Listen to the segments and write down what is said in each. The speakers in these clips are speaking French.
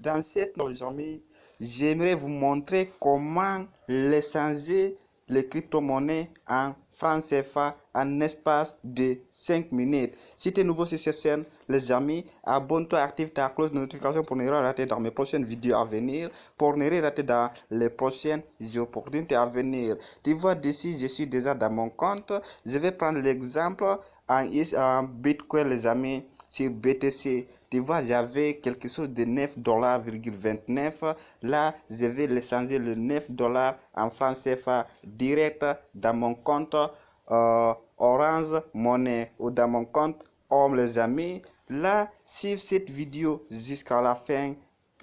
Dans cette vidéo, j'aimerais vous montrer comment changer les crypto-monnaies en francs CFA en espace de 5 minutes. Si tu es nouveau sur cette chaîne, les amis, abonne-toi, active ta cloche de notification pour ne rien rater dans mes prochaines vidéos à venir, pour ne rien rater dans les prochaines opportunités à venir. Tu vois, d'ici, je suis déjà dans mon compte. Je vais prendre l'exemple en Bitcoin, les amis, sur BTC. Tu vois, j'avais quelque chose de 9,29 $. Là, je vais le changer le 9 $ en francs CFA direct dans mon compte Orange Money ou dans mon compte Home, les amis. Là, suivez cette vidéo jusqu'à la fin.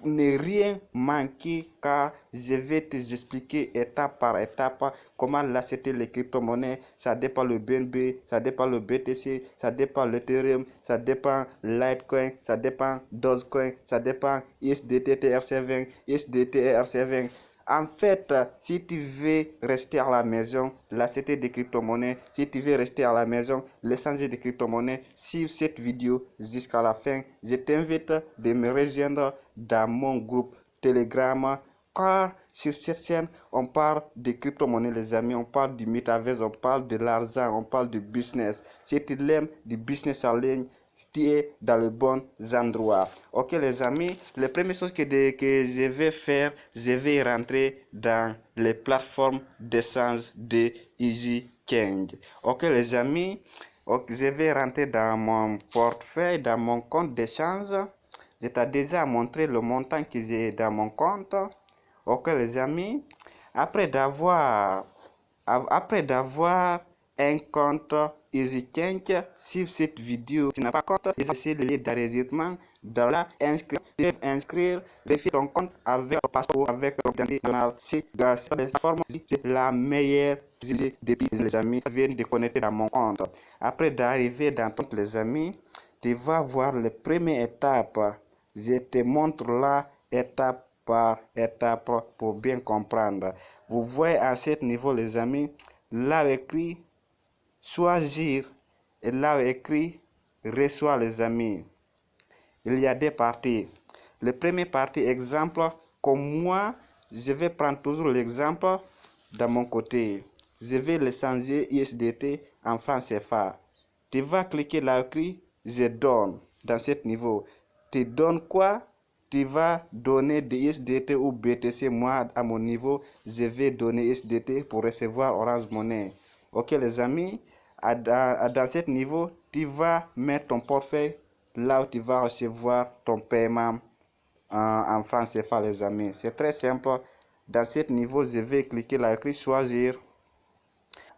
Ne rien manquer car je vais te expliquer étape par étape comment l'acheter les crypto-monnaies. Ça dépend le BNB, ça dépend le BTC, ça dépend l'Ethereum, ça dépend Litecoin, ça dépend Dogecoin, ça dépend USDT TRC20, USDT TRC20. En fait, si tu veux rester à la maison, l'acheter des crypto-monnaies, si tu veux rester à la maison, l'échanger des crypto-monnaies, suive cette vidéo jusqu'à la fin. Je t'invite de me rejoindre dans mon groupe Telegram. Car sur cette chaîne, on parle de crypto-monnaies, les amis, on parle du métaverse, on parle de l'argent, on parle du business. Si tu aimes du business en ligne, tu es dans le bon endroit. Ok, les amis, la première chose que je vais faire, je vais rentrer dans les plateformes d'échange de EasyChange. Ok, les amis, okay, je vais rentrer dans mon portefeuille, dans mon compte d'échange. Je t'ai déjà montré le montant que j'ai dans mon compte. Ok, les amis, après d'avoir un compte EasyChange, sur cette vidéo, tu n'as pas compte, essayez de lire d'enregistrement dans la inscrire, vérifier ton compte avec ton passeport, avec ton identité nationale. C'est la meilleure depuis les amis viennent de connecter dans mon compte. Après d'arriver dans ton compte, les amis, tu vas voir la première étape. Je te montre là étape par étape pour bien comprendre. Vous voyez à ce niveau, les amis, là écrit choisir et là écrit reçoit, les amis. Il y a deux parties. Le premier partie, exemple, comme moi, je vais prendre toujours l'exemple de mon côté. Je vais le changer USDT en francs CFA. Tu vas cliquer là écrit je donne dans ce niveau. Tu donnes quoi? Tu vas donner des USDT ou BTC. Moi, à mon niveau, je vais donner USDT pour recevoir Orange Money. Ok, les amis, dans ce niveau, tu vas mettre ton portefeuille là où tu vas recevoir ton paiement en francs CFA, les amis. C'est très simple. Dans ce niveau, je vais cliquer là écrit choisir.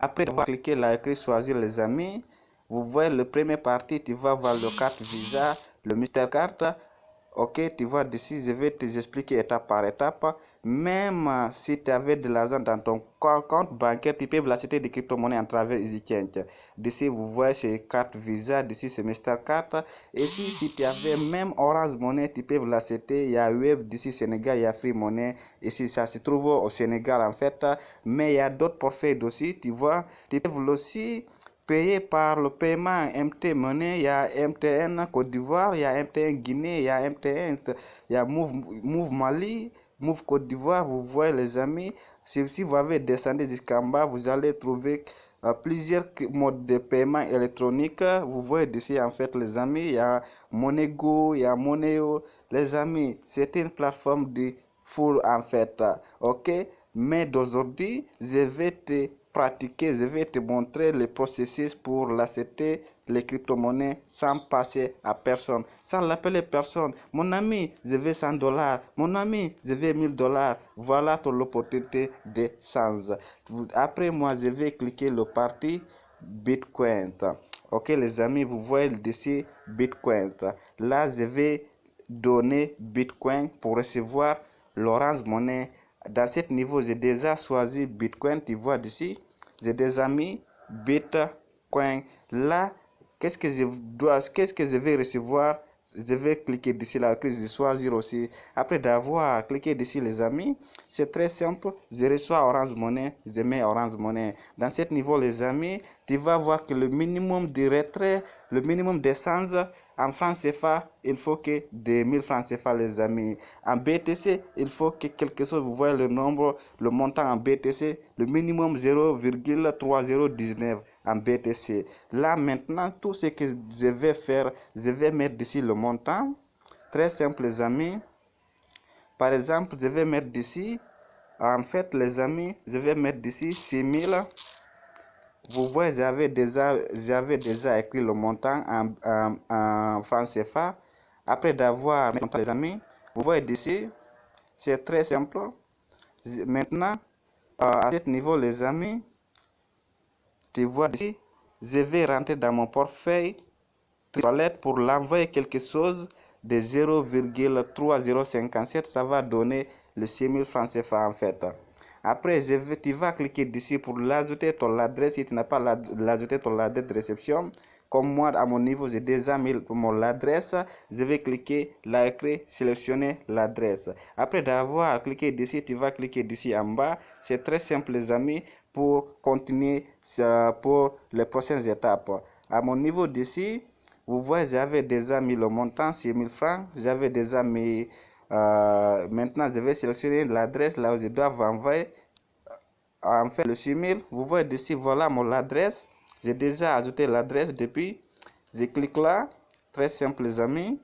Après avoir cliqué là écrit choisir, les amis, vous voyez le premier partie, tu vas voir le carte Visa, le Mastercard. Ok, tu vois d'ici, je vais te expliquer étape par étape. Même si tu avais de l'argent dans ton compte bancaire, tu peux l'acheter des crypto-monnaies à travers EasyChange. D'ici, vous voyez c'est carte Visa, d'ici c'est Mastercard. Et si tu avais même Orange Money, tu peux l'acheter. Il y a Wave, d'ici Sénégal, il y a Free Money. Ici, ça se trouve au Sénégal en fait. Mais il y a d'autres portefeuilles aussi, tu vois. Tu peux aussi payé par le paiement MT Money, il y a MTN Côte d'Ivoire, il y a MTN Guinée, il y a MTN, il y a Move Mali, Move Côte d'Ivoire. Vous voyez, les amis, si vous avez descendu jusqu'en bas, vous allez trouver plusieurs modes de paiement électronique. Vous voyez d'ici, en fait, les amis, il y a Monego, il y a Moneo. Les amis, c'est une plateforme de full en fait. Ok, mais d'aujourd'hui, je vais te pratiquer, je vais te montrer le processus pour l'acheter les crypto-monnaies sans passer à personne, sans l'appeler personne. Mon ami, je veux 100 $. Mon ami, je veux 1000 $. Voilà ton opportunité de change. Après moi, je vais cliquer le parti Bitcoin. Ok, les amis, vous voyez ici Bitcoin. Là, je vais donner Bitcoin pour recevoir l'Orange Money. Dans ce niveau, j'ai déjà choisi Bitcoin. Tu vois d'ici, j'ai déjà mis Bitcoin. Là, qu'est-ce que je vais recevoir? Je vais cliquer d'ici là, que je choisir aussi. Après d'avoir cliqué d'ici, les amis, c'est très simple. Je reçois Orange Money, je mets Orange Money. Dans ce niveau, les amis, tu vas voir que le minimum de retrait, le minimum d'échange En francs CFA, il faut que 2000 francs CFA, les amis. En BTC, il faut que quelque chose, vous voyez le nombre, le montant en BTC, le minimum 0,3019 en BTC. Là, maintenant, tout ce que je vais faire, je vais mettre ici le montant. Très simple, les amis. Par exemple, je vais mettre d'ici, en fait, les amis, je vais mettre d'ici 6000. Vous voyez, j'avais déjà écrit le montant en francs CFA. Après d'avoir mis le montant, les amis, vous voyez d'ici, c'est très simple. Maintenant, à ce niveau, les amis, tu vois d'ici, je vais rentrer dans mon portefeuille toilette pour l'envoyer quelque chose de 0,3057. Ça va donner le 6000 francs CFA en fait. Après, tu vas cliquer d'ici pour l'ajouter ton adresse. Si tu n'as pas l'ajouter ton adresse de réception, comme moi à mon niveau j'ai déjà mis mon adresse, je vais cliquer là écrit sélectionner l'adresse. Après d'avoir cliqué d'ici, tu vas cliquer d'ici en bas. C'est très simple, les amis, pour continuer pour les prochaines étapes. À mon niveau d'ici, vous voyez, j'avais déjà mis le montant 6000 francs. J'avais déjà mis. Maintenant, je vais sélectionner l'adresse là où je dois envoyer. En fait, le 6000. Vous voyez ici, voilà mon adresse. J'ai déjà ajouté l'adresse depuis. Je clique là. Très simple, les amis.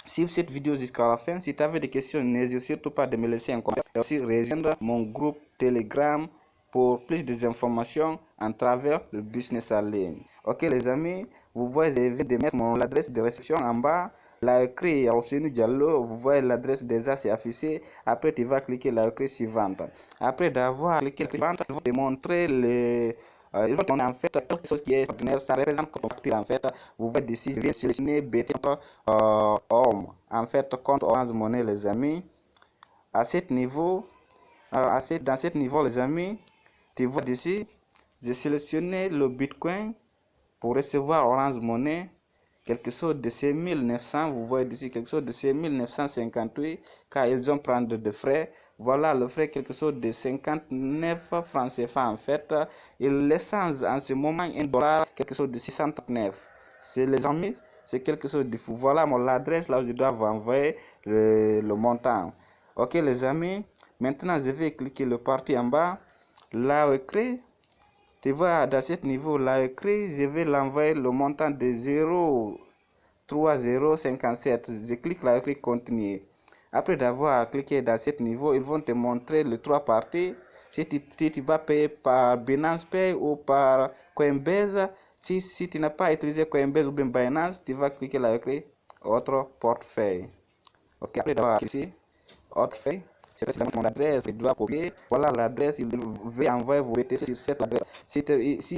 Suivez cette vidéo jusqu'à la fin. Si tu avais des questions, n'hésite surtout pas de me laisser un commentaire. Et aussi rejoindre mon groupe Telegram pour plus d'informations à travers le business en ligne. Ok les amis, vous voyez, je viens de mettre mon adresse de réception en bas. Là écrit Rossini Diallo, vous voyez l'adresse déjà c'est affiché. Après tu vas cliquer là écrit suivante. Après d'avoir cliqué suivante, il va te montrer les il va te montrer en fait quelque chose qui est extraordinaire. Ça représente comme partir en fait. Vous voyez d'ici, je viens sélectionner BT Home. En fait, compte Orange Money les amis. À ce niveau, dans ce niveau les amis, tu vois d'ici, j'ai sélectionné le Bitcoin pour recevoir Orange Money, quelque chose de 5900. Vous voyez d'ici quelque chose de 5958 car ils ont pris de frais. Voilà le frais, quelque chose de 59 francs CFA en fait. Et l'essence en ce moment, $1, quelque chose de 639. C'est les amis, c'est quelque chose de fou. Voilà mon adresse là où je dois vous envoyer le montant. Ok les amis, maintenant je vais cliquer le parti en bas. Là écrit, tu vois dans ce niveau là écrit, je vais l'envoyer le montant de 0,3057. Je clique là écrit continuer. Après d'avoir cliqué dans ce niveau, ils vont te montrer les trois parties. Si tu vas payer par Binance Pay ou par Coinbase, si tu n'as pas utilisé Coinbase ou bien Binance, tu vas cliquer là écrit autre portefeuille. Ok, après d'avoir ici autre feuille, c'est mon adresse, il doit copier. Voilà l'adresse, il veut envoyer vos BTC sur cette adresse. Si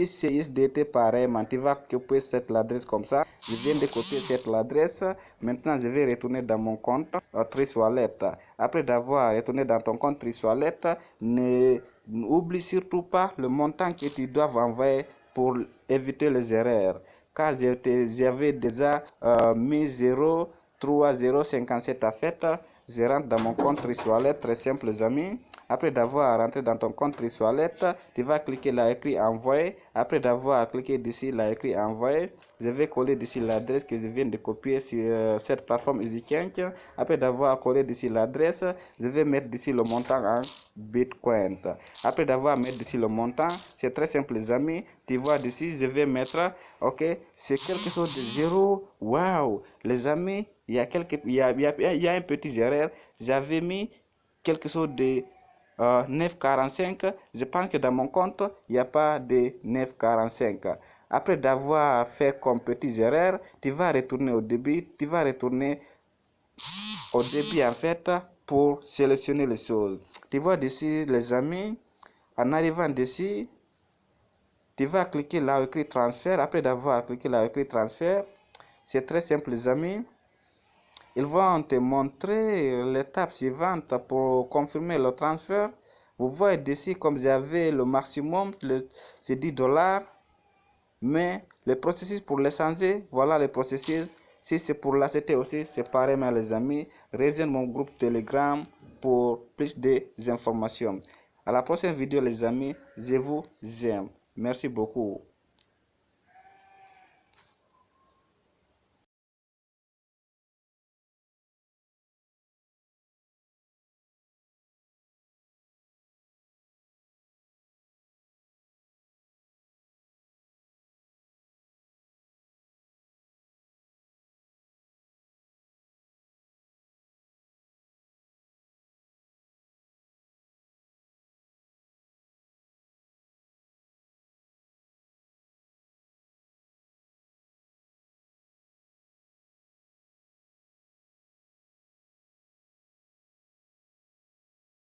c'est USDT pareillement, tu vas copier cette adresse comme ça. Je viens de copier cette adresse. Maintenant, je vais retourner dans mon compte Trice Wallet. Après d'avoir retourné dans ton compte Trice Wallet, n'oublie surtout pas le montant que tu dois envoyer pour éviter les erreurs. Car j'avais déjà mis 0,3057 à fait. Je rentre dans mon compte Trice Wallet, très simple les amis. Après d'avoir rentré dans ton compte Trice Wallet, tu vas cliquer là écrit envoyer. Après d'avoir cliqué d'ici là écrit envoyer, je vais coller d'ici l'adresse que je viens de copier sur cette plateforme EasyChange. Après d'avoir collé d'ici l'adresse, je vais mettre d'ici le montant en Bitcoin. Après d'avoir mis d'ici le montant, c'est très simple les amis. Tu vois d'ici, je vais mettre, ok, c'est quelque chose de 0. Waouh, les amis, il y a un petit erreur. J'avais mis quelque chose de 9,45. Je pense que dans mon compte, il n'y a pas de 9,45. Après d'avoir fait comme petit erreur, tu vas retourner au début. Tu vas retourner au début en fait pour sélectionner les choses. Tu vois d'ici les amis, en arrivant d'ici, tu vas cliquer là où écrit transfert. Après d'avoir cliqué là où écrit transfert, c'est très simple les amis. Ils vont te montrer l'étape suivante pour confirmer le transfert. Vous voyez d'ici, comme j'avais le maximum, c'est $10. Mais le processus pour les changer, voilà le processus. Si c'est pour l'acheter aussi, c'est pareil, mais les amis. Rejoignez mon groupe Telegram pour plus d'informations. À la prochaine vidéo, les amis. Je vous aime. Merci beaucoup.